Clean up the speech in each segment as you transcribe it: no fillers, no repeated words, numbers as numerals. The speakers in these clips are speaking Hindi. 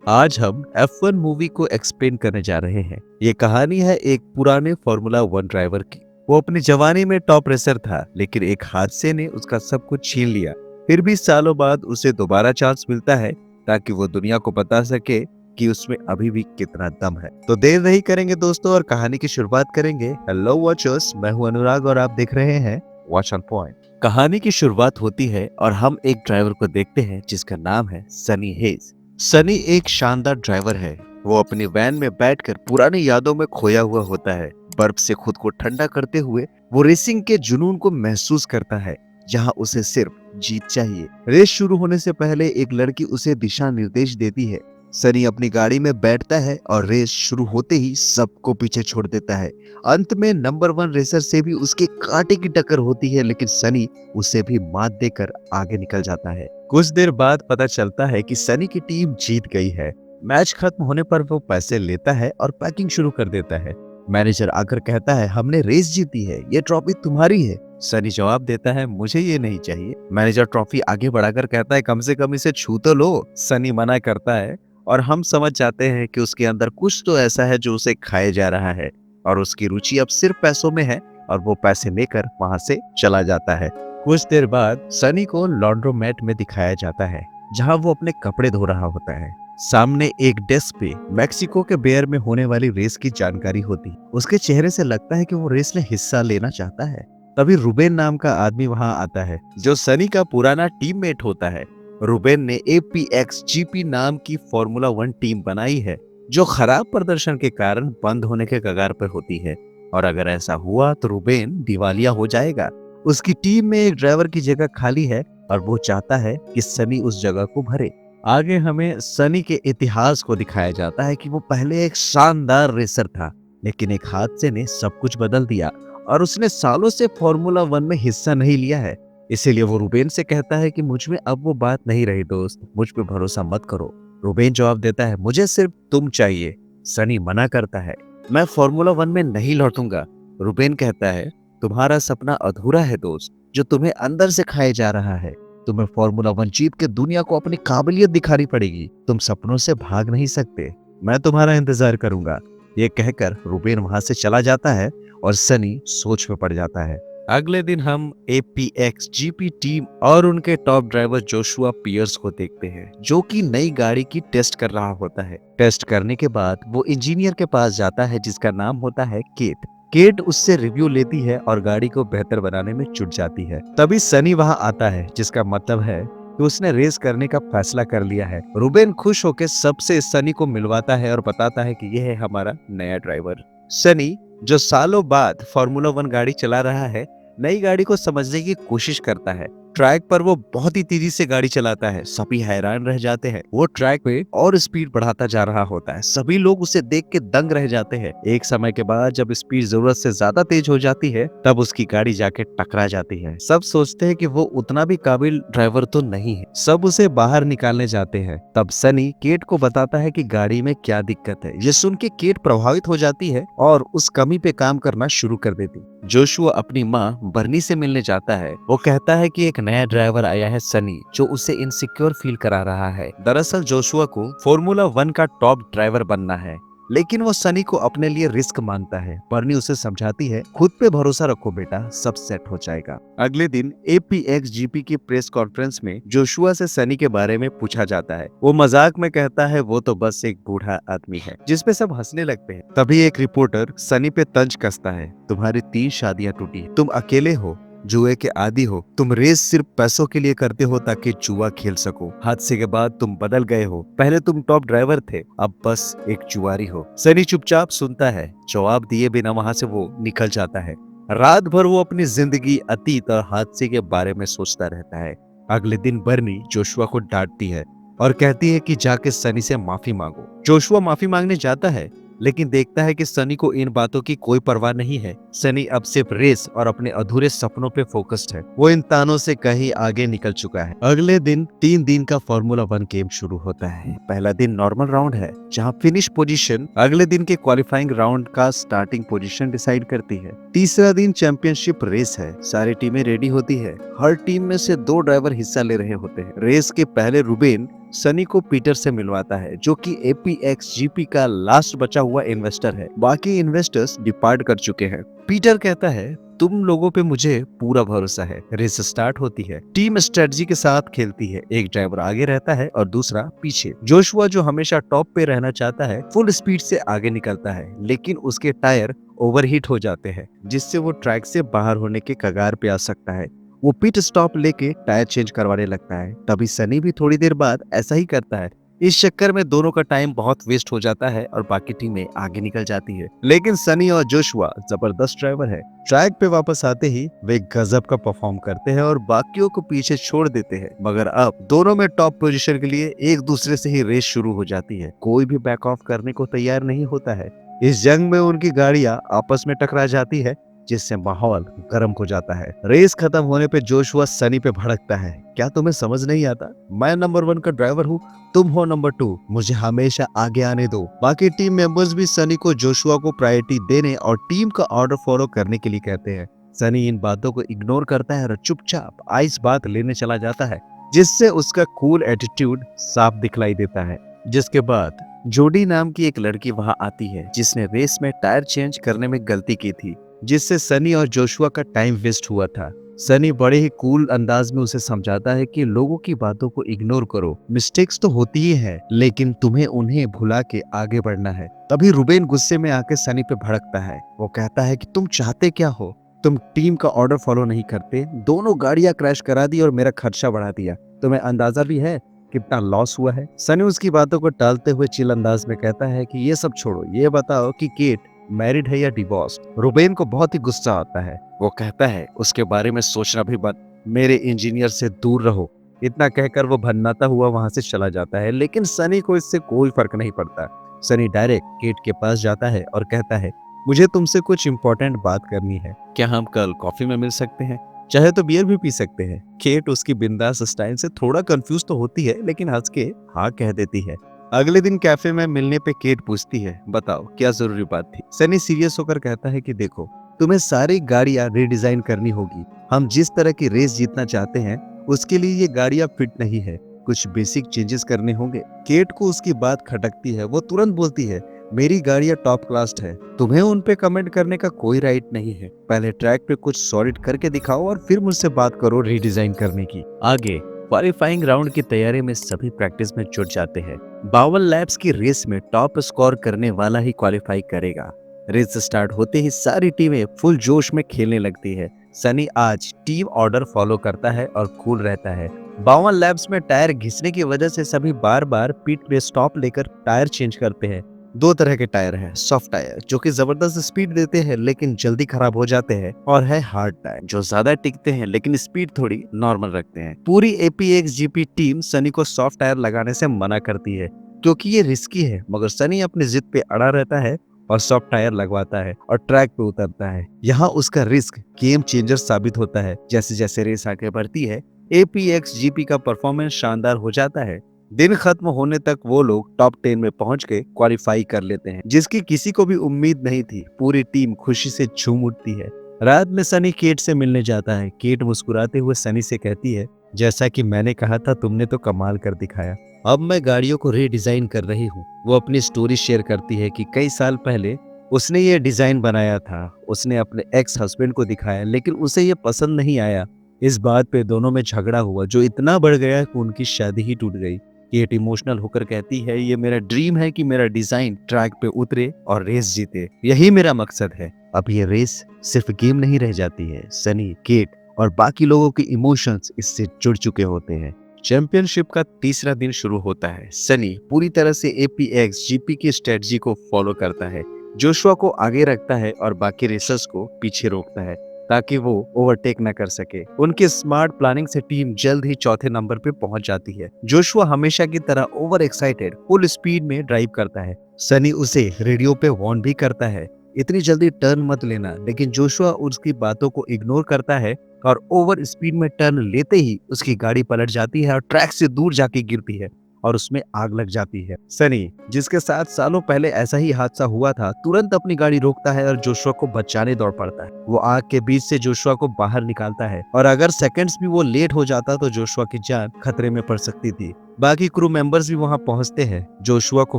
आज हम F1 मूवी को एक्सप्लेन करने जा रहे हैं। ये कहानी है एक पुराने फॉर्मूला 1 ड्राइवर की। वो अपनी जवानी में टॉप रेसर था, लेकिन एक हादसे ने उसका सब कुछ छीन लिया। फिर भी सालों बाद उसे दोबारा चांस मिलता है ताकि वो दुनिया को बता सके कि उसमें अभी भी कितना दम है। तो देर नहीं करेंगे दोस्तों और कहानी की शुरुआत करेंगे। हेलो वॉचर्स, मैं हूं अनुराग और आप देख रहे हैं वॉच ऑन पॉइंट। कहानी की शुरुआत होती है और हम एक ड्राइवर को देखते हैं जिसका नाम है सनी हेज। सनी एक शानदार ड्राइवर है। वो अपनी वैन में बैठकर पुरानी यादों में खोया हुआ होता है। बर्फ से खुद को ठंडा करते हुए वो रेसिंग के जुनून को महसूस करता है, जहां उसे सिर्फ जीत चाहिए। रेस शुरू होने से पहले एक लड़की उसे दिशा निर्देश देती है। सनी अपनी गाड़ी में बैठता है और रेस शुरू होते ही सबको पीछे छोड़ देता है। अंत में नंबर 1 रेसर से भी उसके कांटे की टक्कर होती है, लेकिन सनी उसे भी मात देकर आगे निकल जाता है। कुछ देर बाद पता चलता है कि सनी की टीम जीत गई है। मैच खत्म होने पर वो पैसे लेता है और पैकिंग शुरू कर देता है। मैनेजर आकर कहता है, हमने रेस जीती है, ये ट्रॉफी तुम्हारी है। सनी जवाब देता है, मुझे ये नहीं चाहिए। मैनेजर ट्रॉफी आगे बढ़ाकर कहता है, कम से कम इसे छू तो लो। सनी मना करता है और हम समझ जाते हैं कि उसके अंदर कुछ तो ऐसा है जो उसे खाए जा रहा है और उसकी रुचि अब सिर्फ पैसों में है और वो पैसे लेकर वहां से चला जाता है। कुछ देर बाद सनी को लॉन्ड्रोमेट में दिखाया जाता है, जहां वो अपने कपड़े धो रहा होता है। सामने एक डेस्क पे मेक्सिको के बेयर में होने वाली रेस की जानकारी होती है। उसके चेहरे से लगता है कि वो रेस में हिस्सा लेना चाहता है। तभी रुबेन नाम का आदमी वहां आता है, जो सनी का पुराना टीममेट होता है। रुबेन ने APX GP नाम की फॉर्मूला 1 टीम बनाई है, जो खराब प्रदर्शन के कारण बंद होने के कगार पर होती है, और अगर ऐसा हुआ तो रुबेन दिवालिया हो जाएगा। उसकी टीम में एक ड्राइवर की जगह खाली है और वो चाहता है कि सनी उस जगह को भरे। आगे हमें सनी के इतिहास को दिखाया जाता है कि वो पहले एक शानदार रेसर था, लेकिन एक हादसे ने सब कुछ बदल दिया और उसने सालों से फॉर्मूला 1 में हिस्सा नहीं लिया है। इसीलिए वो रुबेन से कहता है कि मुझ में अब वो बात नहीं रही दोस्त, मुझ पे भरोसा मत करो। रुबेन जवाब देता है, मुझे सिर्फ तुम चाहिए। सनी मना करता है, मैं फॉर्मूला 1 में नहीं लौटूंगा। रुबेन कहता है, तुम्हारा सपना अधूरा है दोस्त, जो तुम्हें अंदर से खाए जा रहा है। तुम्हें फॉर्मूला 1 जीत के दुनिया को अपनी काबिलियत दिखानी पड़ेगी। तुम सपनों से भाग नहीं सकते। मैं तुम्हारा इंतजार करूंगा। ये कहकर रुबेन वहां से चला जाता है और सनी सोच में पड़ जाता है। अगले दिन हम APX GP टीम और उनके टॉप ड्राइवर जोशुआ पियर्स को देखते हैं, जो कि नई गाड़ी की टेस्ट कर रहा होता है। टेस्ट करने के बाद वो इंजीनियर के पास जाता है, जिसका नाम होता है केट। केट उससे रिव्यू लेती है और गाड़ी को बेहतर बनाने में जुट जाती है। तभी सनी वहां आता है, जिसका मतलब है कि उसने रेस करने का फैसला कर लिया है। रुबेन खुश होकर सबसे सनी को मिलवाता है और बताता है कि यह है हमारा नया ड्राइवर। सनी, जो सालों बाद फॉर्मूला 1 गाड़ी चला रहा है, नई गाड़ी को समझने की कोशिश करता है। ट्रैक पर वो बहुत ही तेजी से गाड़ी चलाता है, सभी हैरान रह जाते हैं। वो ट्रैक पे और स्पीड बढ़ाता जा रहा होता है, सभी लोग उसे देख के दंग रह जाते हैं। एक समय के बाद जब स्पीड जरूरत से ज्यादा तेज हो जाती है, तब उसकी गाड़ी जाके टकरा जाती है। सब सोचते हैं कि वो उतना भी काबिल ड्राइवर तो नहीं है, सब उसे बाहर निकालने जाते हैं। तब सनी केट को बताता है कि गाड़ी में क्या दिक्कत है। ये सुन के केट प्रभावित हो जाती है और उस कमी पे काम करना शुरू कर देती। जोशुआ अपनी माँ बर्नी से मिलने जाता है। वो कहता है कि एक नया ड्राइवर आया है सनी, जो उसे इनसिक्योर फील करा रहा है। दरअसल जोशुआ को फॉर्मूला 1 का टॉप ड्राइवर बनना है, लेकिन वो सनी को अपने लिए रिस्क मानता है। बर्नी उसे समझाती है, खुद पे भरोसा रखो बेटा, सब सेट हो जाएगा। अगले दिन APX GP की प्रेस कॉन्फ्रेंस में जोशुआ से सनी के बारे में पूछा जाता है। वो मजाक में कहता है, वो तो बस एक बूढ़ा आदमी है, जिसपे सब हंसने लगते हैं। तभी एक रिपोर्टर सनी पे तंज कसता है, तुम्हारी 3 शादियां टूटी है, तुम अकेले हो, जुए के आदी हो, तुम रेस सिर्फ पैसों के लिए करते हो ताकि जुआ खेल सको। हादसे के बाद तुम बदल गए हो, पहले तुम टॉप ड्राइवर थे, अब बस एक जुआरी हो। सनी चुपचाप सुनता है, जवाब दिए बिना वहां से वो निकल जाता है। रात भर वो अपनी जिंदगी, अतीत और हादसे के बारे में सोचता रहता है। अगले दिन बर्नी जोशुआ को डांटती है और कहती है कि जाके सनी से माफी मांगो। जोशुआ माफी मांगने जाता है, लेकिन देखता है कि सनी को इन बातों की कोई परवाह नहीं है। सनी अब सिर्फ रेस और अपने अधूरे सपनों पे फोकस्ड है। वो इन तानों से कहीं आगे निकल चुका है। अगले दिन 3 दिन का फॉर्मूला 1 गेम शुरू होता है। पहला दिन नॉर्मल राउंड है, जहां फिनिश पोजीशन अगले दिन के क्वालिफाइंग राउंड का स्टार्टिंग पोजीशन डिसाइड करती है। तीसरा दिन चैंपियनशिप रेस है, सारी टीमें रेडी होती है। हर टीम में से 2 ड्राइवर हिस्सा ले रहे होते हैं। रेस के पहले रुबेन सनी को पीटर से मिलवाता है, जो कि एपीएक्स जीपी का लास्ट बचा हुआ इन्वेस्टर है। बाकी इन्वेस्टर्स डिपार्ट कर चुके हैं। पीटर कहता है, तुम लोगों पे मुझे पूरा भरोसा है। रेस स्टार्ट होती है। टीम स्ट्रेटजी के साथ खेलती है। एक ड्राइवर आगे रहता है और दूसरा पीछे। जोशुआ, जो हमेशा टॉप पे रहना चाहता है, फुल स्पीड से आगे निकलता है, लेकिन उसके टायर ओवरहीट हो जाते हैं, जिससे वो ट्रैक से बाहर होने के कगार पे आ सकता है। वो पिट स्टॉप लेके टायर चेंज करवाने लगता है। तभी सनी भी थोड़ी देर बाद ऐसा ही करता है। इस चक्कर में दोनों का टाइम बहुत वेस्ट हो जाता है और बाकी टीमें आगे निकल जाती है। लेकिन सनी और जोशुआ जबरदस्त ड्राइवर है। ट्रैक पे वापस आते ही वे गजब का परफॉर्म करते हैं और बाकियों को पीछे छोड़ देते हैं। मगर अब दोनों में टॉप पोजीशन के लिए एक दूसरे से ही रेस शुरू हो जाती है। कोई भी बैक ऑफ करने को तैयार नहीं होता है। इस जंग में उनकी गाड़ियां आपस में टकरा जाती है, जिससे माहौल गर्म हो जाता है। रेस खत्म होने पे जोशुआ सनी पे भड़कता है, क्या तुम्हें समझ नहीं आता? मैं नंबर 1 का ड्राइवर हूँ, तुम हो नंबर 2, मुझे हमेशा आगे आने दो। बाकी टीम मेंबर्स भी सनी को जोशुआ को प्रायोरिटी देने और टीम का ऑर्डर फॉलो करने के लिए कहते हैं। सनी इन बातों को इग्नोर करता है और चुपचाप आइस बात लेने चला जाता है, जिससे उसका कूल एटीट्यूड साफ दिखलाई देता है। जिसके बाद जोडी नाम की एक लड़की वहां आती है, जिसने रेस में टायर चेंज करने में गलती की थी, जिससे सनी और जोशुआ का टाइम वेस्ट हुआ था। सनी बड़े ही कूल अंदाज में उसे समझाता है कि लोगों की बातों को इग्नोर करो, मिस्टेक्स तो होती ही है, लेकिन तुम्हें उन्हें भुला के आगे बढ़ना है। तभी रुबेन गुस्से में आके सनी पे भड़कता है। वो कहता है कि तुम चाहते क्या हो? तुम टीम का ऑर्डर फॉलो नहीं करते, दोनों गाड़ियां क्रैश करा दी और मेरा खर्चा बढ़ा दिया। तुम्हें अंदाजा भी है कितना लॉस हुआ है? सनी उसकी बातों को टालते हुए चिल अंदाज में कहता है कि ये सब छोड़ो, ये बताओ कि केट मैरिड है या डिवोर्स्ड। रुबेन को बहुत ही गुस्सा आता है। वो कहता है, उसके बारे में सोचना भी बंद, मेरे इंजीनियर से दूर रहो। इतना कहकर वो भन्नाता हुआ वहां से चला जाता है, लेकिन सनी को इससे कोई फर्क नहीं पड़ता। सनी डायरेक्ट केट के पास जाता है और कहता है, मुझे तुमसे कुछ इंपॉर्टेंट बात करनी है। क्या हम कल कॉफी में मिल सकते हैं? चाहे तो बियर भी पी सकते हैं। केट उसकी बिंदास स्टाइल से थोड़ा कंफ्यूज तो होती है, लेकिन हंस के हाँ कह देती है। अगले दिन कैफे में मिलने पे केट पूछती है, बताओ क्या जरूरी बात थी? सनी सीरियस होकर कहता है कि देखो, तुम्हें सारी गाड़ियां रीडिजाइन करनी होगी। हम जिस तरह की रेस जीतना चाहते हैं, उसके लिए ये गाड़ियां फिट नहीं है। कुछ बेसिक चेंजेस करने होंगे। केट को उसकी बात खटकती है। वो तुरंत बोलती है, मेरी गाड़ियां टॉप क्लास है, तुम्हें उन पे कमेंट करने का कोई राइट नहीं है। पहले ट्रैक पे कुछ सॉलिड करके दिखाओ और फिर मुझसे बात करो रीडिजाइन करने की। आगे क्वालिफाइंग राउंड की तैयारी में सभी प्रैक्टिस में जुट जाते हैं। 52 लैप्स की रेस में टॉप स्कोर करने वाला ही क्वालिफाई करेगा। रेस स्टार्ट होते ही सारी टीमें फुल जोश में खेलने लगती है। सनी आज टीम ऑर्डर फॉलो करता है और कूल रहता है। 52 लैप्स में टायर घिसने की वजह से सभी बार बार पिट पे स्टॉप लेकर टायर चेंज करते हैं। दो तरह के टायर हैं, सॉफ्ट टायर जो कि जबरदस्त स्पीड देते हैं लेकिन जल्दी खराब हो जाते हैं, और है हार्ड टायर जो ज्यादा टिकते हैं लेकिन स्पीड थोड़ी नॉर्मल रखते हैं। पूरी एपीएक्स जीपी टीम सनी को सॉफ्ट टायर लगाने से मना करती है, क्योंकि ये रिस्की है, मगर सनी अपनी जिद पे अड़ा रहता है और सॉफ्ट टायर लगवाता है और ट्रैक पे उतरता है। यहाँ उसका रिस्क गेम चेंजर साबित होता है। जैसे जैसे रेस आगे बढ़ती है, एपीएक्स जीपी का परफॉर्मेंस शानदार हो जाता है। दिन खत्म होने तक वो लोग टॉप 10 में पहुंच के क्वालिफाई कर लेते हैं, जिसकी किसी को भी उम्मीद नहीं थी। पूरी टीम खुशी से झूम उठती है। रात में सनी केट से मिलने जाता है। केट मुस्कुराते हुए सनी से कहती है, जैसा कि मैंने कहा था, तुमने तो कमाल कर दिखाया। अब मैं गाड़ियों को रीडिजाइन कर रही हूँ। वो अपनी स्टोरी शेयर करती है कि कई साल पहले उसने ये डिजाइन बनाया था। उसने अपने एक्स हस्बैंड को दिखाया, लेकिन उसे ये पसंद नहीं आया। इस बात पे दोनों में झगड़ा हुआ, जो इतना बढ़ गया कि उनकी शादी ही टूट गई। केट इमोशनल होकर कहती है, ये मेरा ड्रीम है कि मेरा डिजाइन ट्रैक पे उतरे और रेस जीते, यही मेरा मकसद है। अब ये रेस सिर्फ गेम नहीं रह जाती है। सनी, केट और बाकी लोगों के इमोशंस इससे जुड़ चुके होते हैं। चैंपियनशिप का तीसरा दिन शुरू होता है। सनी पूरी तरह से एपीएक्स जीपी की स्ट्रेटजी को फॉलो करता है। जोशुआ को आगे रखता है और बाकी रेसर्स को पीछे रोकता है, ताकि वो ओवरटेक न कर सके। उनकी स्मार्ट प्लानिंग से टीम जल्द ही चौथे नंबर पे पहुंच जाती है। जोशुआ हमेशा की तरह ओवर एक्साइटेड फुल स्पीड में ड्राइव करता है। सनी उसे रेडियो पे वार्न भी करता है, इतनी जल्दी टर्न मत लेना, लेकिन जोशुआ उसकी बातों को इग्नोर करता है और ओवर स्पीड में टर्न लेते ही उसकी गाड़ी पलट जाती है और ट्रैक से दूर जाके गिरती है और उसमें आग लग जाती है। सनी, जिसके साथ सालों पहले ऐसा ही हादसा हुआ था, तुरंत अपनी गाड़ी रोकता है और जोशुआ को बचाने दौड़ पड़ता है। वो आग के बीच से जोशुआ को बाहर निकालता है और अगर सेकंड्स भी वो लेट हो जाता तो जोशुआ की जान खतरे में पड़ सकती थी। बाकी क्रू मेंबर्स भी वहां पहुंचते हैं। जोशुआ को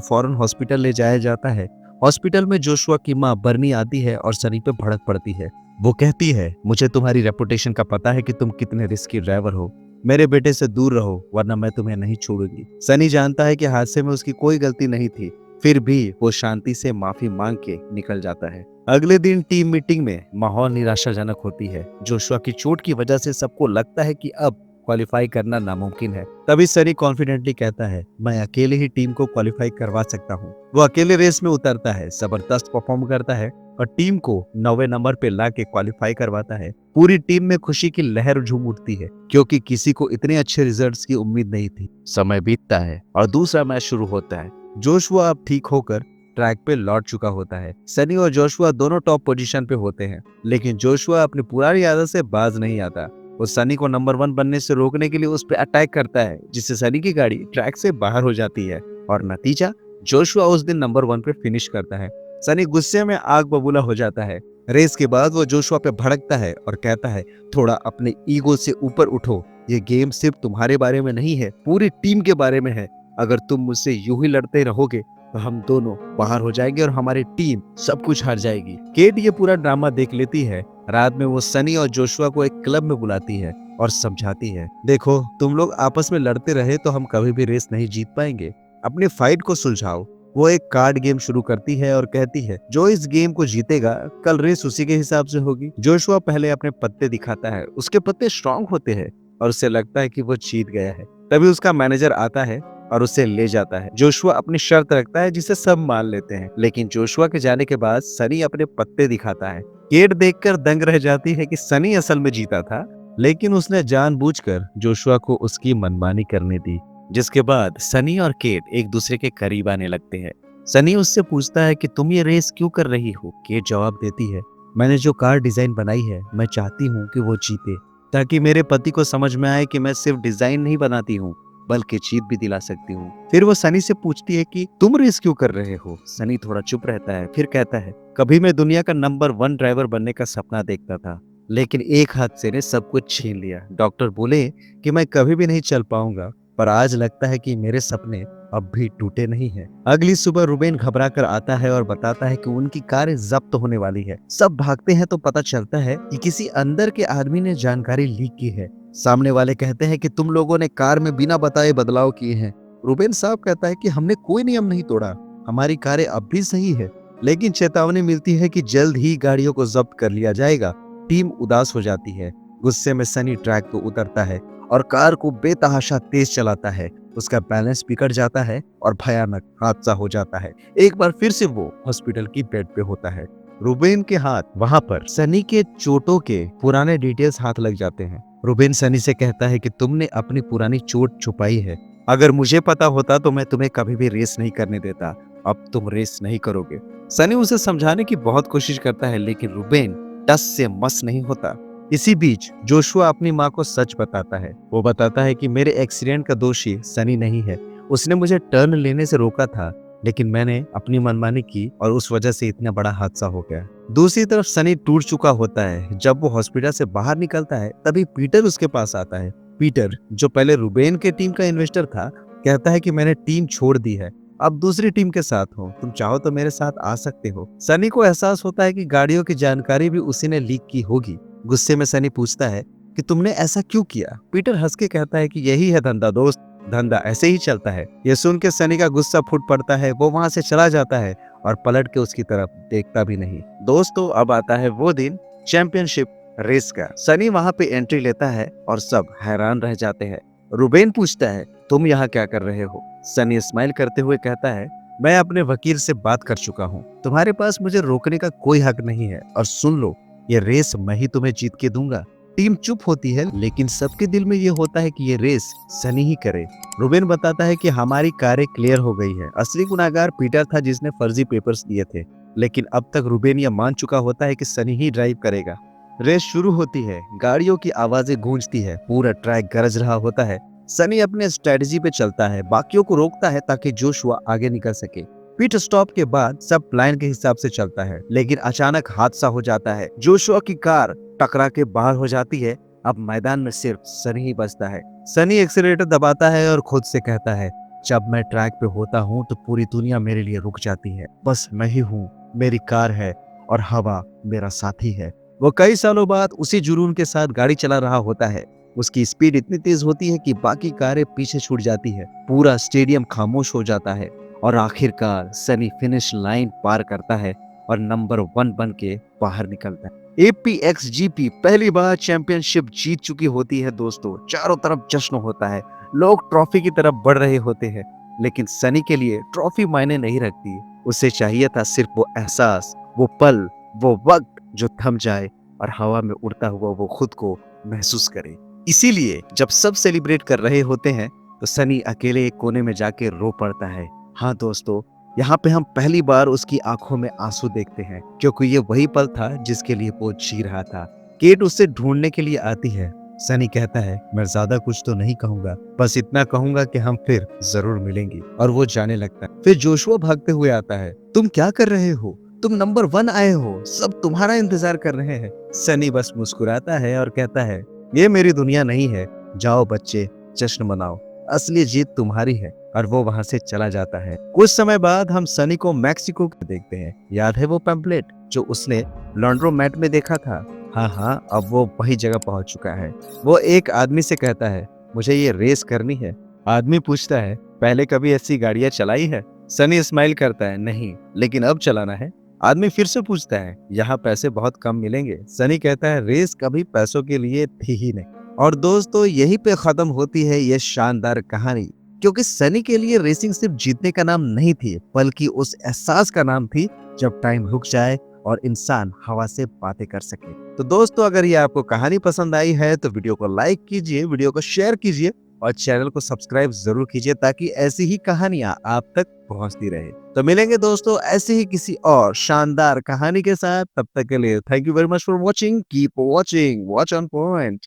फौरन हॉस्पिटल ले जाया जाता है। हॉस्पिटल में जोशुआ की माँ बर्नी आती है और सनी पे भड़क पड़ती है। वो कहती है, मुझे तुम्हारी रेपुटेशन का पता है कि तुम कितने रिस्की ड्राइवर हो। मेरे बेटे से दूर रहो वरना मैं तुम्हें नहीं छोड़ूंगी। सनी जानता है कि हादसे में उसकी कोई गलती नहीं थी, फिर भी वो शांति से माफी मांग के निकल जाता है। अगले दिन टीम मीटिंग में माहौल निराशाजनक होती है। जोशुआ की चोट की वजह से सबको लगता है कि अब क्वालिफाई करना नामुमकिन है। तभी सनी कॉन्फिडेंटली कहता है, मैं अकेले ही टीम को क्वालिफाई करवा सकता हूँ। वो अकेले रेस में उतरता है, जबरदस्त परफॉर्म करता है और टीम को 9वें नंबर पे ला के क्वालिफाई करवाता है। पूरी टीम में खुशी की लहर झूम उठती है क्योंकि किसी को इतने अच्छे रिजल्ट्स की उम्मीद नहीं थी। समय बीतता है और दूसरा मैच शुरू होता है। जोशुआ अब ठीक होकर ट्रैक पे लौट चुका होता है। सनी और जोशुआ दोनों टॉप पोजीशन पे होते हैं, लेकिन जोशुआ अपनी पुरानी आदत से बाज नहीं आता। वो सनी को नंबर 1 बनने से रोकने के लिए उस पर अटैक करता है, जिससे सनी की गाड़ी ट्रैक से बाहर हो जाती है और नतीजा जोशुआ उस दिन नंबर 1 पे फिनिश करता है। सनी गुस्से में आग बबूला हो जाता है। रेस के बाद वो जोशुआ पे भड़कता है और कहता है, थोड़ा अपने ईगो से ऊपर उठो। ये गेम सिर्फ तुम्हारे बारे में नहीं है, पूरी टीम के बारे में है। अगर तुम मुझसे यूं ही लड़ते रहोगे तो हम दोनों बाहर हो जाएंगे और हमारी टीम सब कुछ हार जाएगी। केट ये पूरा ड्रामा देख लेती है। रात में वो सनी और जोशुआ को एक क्लब में बुलाती है और समझाती है, देखो तुम लोग आपस में लड़ते रहे तो हम कभी भी रेस नहीं जीत पाएंगे। अपनी फाइट को सुलझाओ। वो एक कार्ड गेम शुरू करती है और कहती है, जो इस गेम को जीतेगा कल रेस उसी के हिसाब से होगी। जोशुआ पहले अपने पत्ते दिखाता है। उसके पत्ते स्ट्रांग होते हैं और उसे लगता है कि वो जीत गया है। तभी उसका मैनेजर आता है और उसे ले जाता है। जोशुआ अपनी शर्त रखता है जिसे सब मान लेते हैं, लेकिन जोशुआ के जाने के बाद सनी अपने पत्ते दिखाता है। केट देखकर दंग रह जाती है कि सनी असल में जीता था, लेकिन उसने जानबूझकर जोशुआ को उसकी मनमानी करने दी। जिसके बाद सनी और केट एक दूसरे के करीब आने लगते हैं। सनी उससे पूछता है कि तुम ये रेस क्यों कर रही हो। केट जवाब देती है, मैंने जो कार डिजाइन बनाई है मैं चाहती हूँ कि वो जीते, ताकि मेरे पति को समझ में आए कि मैं सिर्फ डिजाइन नहीं बनाती हूँ बल्कि जीत भी दिला सकती हूँ। फिर वो सनी से पूछती है कि तुम रेस क्यों कर रहे हो। सनी थोड़ा चुप रहता है, फिर कहता है, कभी मैं दुनिया का नंबर 1 ड्राइवर बनने का सपना देखता था, लेकिन एक हादसे ने सब कुछ छीन लिया। डॉक्टर बोले कि मैं कभी भी नहीं चल पाऊंगा, पर आज लगता है कि मेरे सपने अब भी टूटे नहीं हैं। अगली सुबह रुबेन घबरा कर आता है और बताता है कि उनकी कार जब्त होने वाली है। सब भागते हैं तो पता चलता है कि किसी अंदर के आदमी ने जानकारी लीक की है। सामने वाले कहते हैं कि तुम लोगों ने कार में बिना बताए बदलाव किए हैं। रुबेन साहब कहता है कि हमने कोई नियम नहीं तोड़ा, हमारी कारें अब भी सही है, लेकिन चेतावनी मिलती है कि जल्द ही गाड़ियों को जब्त कर लिया जाएगा। टीम उदास हो जाती है। गुस्से में सनी ट्रैक को उतरता है और कार को बेतहाशा तेज चलाता है। उसका बैलेंस बिगड़ जाता है और भयानक हादसा हो जाता है। एक बार फिर से वो हॉस्पिटल की बेड पे होता है। रुबेन के हाथ वहां पर सनी के चोटों के पुराने डिटेल्स हाथ लग जाते हैं। रुबेन सनी से कहता है कि तुमने अपनी पुरानी चोट छुपाई है। अगर मुझे पता होता तो मैं तुम्हें कभी भी रेस नहीं करने देता। अब तुम रेस नहीं करोगे। सनी उसे समझाने की बहुत कोशिश करता है, लेकिन रुबेन टस से मस नहीं होता। इसी बीच जोशुआ अपनी माँ को सच बताता है। वो बताता है कि मेरे एक्सीडेंट का दोषी सनी नहीं है, उसने मुझे टर्न लेने से रोका था, लेकिन मैंने अपनी मनमानी की और उस वजह से इतना बड़ा हादसा हो गया। दूसरी तरफ सनी टूट चुका होता है। जब वो हॉस्पिटल से बाहर निकलता है तभी पीटर उसके पास आता है। पीटर, जो पहले रुबेन के टीम का इन्वेस्टर था, कहता है कि मैंने टीम छोड़ दी है, अब दूसरी टीम के साथ हो, तुम चाहो तो मेरे साथ आ सकते हो। सनी को एहसास होता है कि गाड़ियों की जानकारी भी उसी ने लीक की होगी। गुस्से में सनी पूछता है कि तुमने ऐसा क्यों किया। पीटर हंस के कहता है कि यही है धंधा दोस्त, धंधा ऐसे ही चलता है। ये सुन के सनी का गुस्सा फूट पड़ता है। वो वहां से चला जाता है और पलट के उसकी तरफ देखता भी नहीं। दोस्तों, अब आता है वो दिन चैंपियनशिप रेस का। सनी वहां पे एंट्री लेता है और सब हैरान रह जाते हैं। रुबेन पूछता है, तुम यहाँ क्या कर रहे हो। सनी स्माइल करते हुए कहता है, मैं अपने वकील से बात कर चुका हूँ, तुम्हारे पास मुझे रोकने का कोई हक नहीं है, और सुन लो, ये रेस मैं ही तुम्हें जीत के दूंगा। टीम चुप होती है, लेकिन सबके दिल में ये होता है कि ये रेस सनी ही करे। रुबेन बताता है कि हमारी कारें क्लियर हो गई है। असली गुनाहगार पीटर था जिसने फर्जी पेपर्स दिए थे, लेकिन अब तक रुबेन यह मान चुका होता है कि सनी ही ड्राइव करेगा। रेस शुरू होती है। गाड़ियों की आवाजें गूंजती है, पूरा ट्रैक गरज रहा होता है। सनी अपने स्ट्रेटजी पे चलता है, बाकियों को रोकता है ताकि जोशुआ आगे निकल सके। पिट स्टॉप के बाद सब प्लान के हिसाब से चलता है, लेकिन अचानक हादसा हो जाता है। जोशुआ की कार टकरा के बाहर हो जाती है। अब मैदान में सिर्फ सनी ही बचता है। सनी एक्सीलरेटर दबाता है और खुद से कहता है, जब मैं ट्रैक पे होता हूँ तो पूरी दुनिया मेरे लिए रुक जाती है। बस मैं ही हूँ, मेरी कार है और हवा मेरा साथी है। वो कई सालों बाद उसी जुनून के साथ गाड़ी चला रहा होता है। उसकी स्पीड इतनी तेज होती है कि बाकी कारें पीछे छूट जाती है। पूरा स्टेडियम खामोश हो जाता है और आखिरकार सनी फिनिश लाइन पार करता है और नंबर 1 बन के बाहर निकलता है। APXGP पहली बार चैंपियनशिप जीत चुकी होती है दोस्तों। चारों तरफ जश्न होता है, लोग ट्रॉफी की तरफ बढ़ रहे होते हैं, लेकिन सनी के लिए ट्रॉफी मायने नहीं रखती। उसे चाहिए था सिर्फ वो एहसास, वो पल, वो वक्त जो थम जाए और हवा में उड़ता हुआ वो खुद को महसूस करे। इसीलिए जब सब सेलिब्रेट कर रहे होते हैं तो सनी अकेले एक कोने में जाके रो पड़ता है। हाँ दोस्तों, यहाँ पे हम पहली बार उसकी आंखों में आंसू देखते हैं, क्योंकि ये वही पल था जिसके लिए वो जी रहा था। केट उससे ढूंढने के लिए आती है। सनी कहता है, मैं ज्यादा कुछ तो नहीं कहूंगा, बस इतना कहूंगा कि हम फिर जरूर मिलेंगे। और वो जाने लगता है। फिर जोशुआ भागते हुए आता है। तुम क्या कर रहे हो? तुम नंबर 1 आए हो, सब तुम्हारा इंतजार कर रहे हैं। सनी बस मुस्कुराता है और कहता है, ये मेरी दुनिया नहीं है, जाओ बच्चे, जश्न मनाओ, असली जीत तुम्हारी है। और वो वहां से चला जाता है। कुछ समय बाद हम सनी को मैक्सिको देखते हैं। याद है वो पैम्पलेट जो उसने लॉन्ड्रोमैट में देखा था? हाँ हाँ, अब वो वही जगह पहुंच चुका है। वो एक आदमी से कहता है, मुझे ये रेस करनी है। आदमी पूछता है, पहले कभी ऐसी गाड़ियां चलाई है? सनी स्माइल करता है, नहीं, लेकिन अब चलाना है। आदमी फिर से पूछता है, यहाँ पैसे बहुत कम मिलेंगे? सनी कहता है, रेस कभी पैसों के लिए थी ही नहीं। और दोस्तों, यहीं पे खत्म होती है ये शानदार कहानी, क्योंकि सनी के लिए रेसिंग सिर्फ जीतने का नाम नहीं थी, बल्कि उस एहसास का नाम थी जब टाइम रुक जाए और इंसान हवा से बातें कर सके। तो दोस्तों, अगर ये आपको कहानी पसंद आई है तो वीडियो को लाइक कीजिए, वीडियो को शेयर कीजिए और चैनल को सब्सक्राइब जरूर कीजिए, ताकि ऐसी ही कहानियां आप तक पहुंचती रहे। तो मिलेंगे दोस्तों ऐसे ही किसी और शानदार कहानी के साथ। तब तक के लिए thank you very much for watching. Keep watching, watch on point.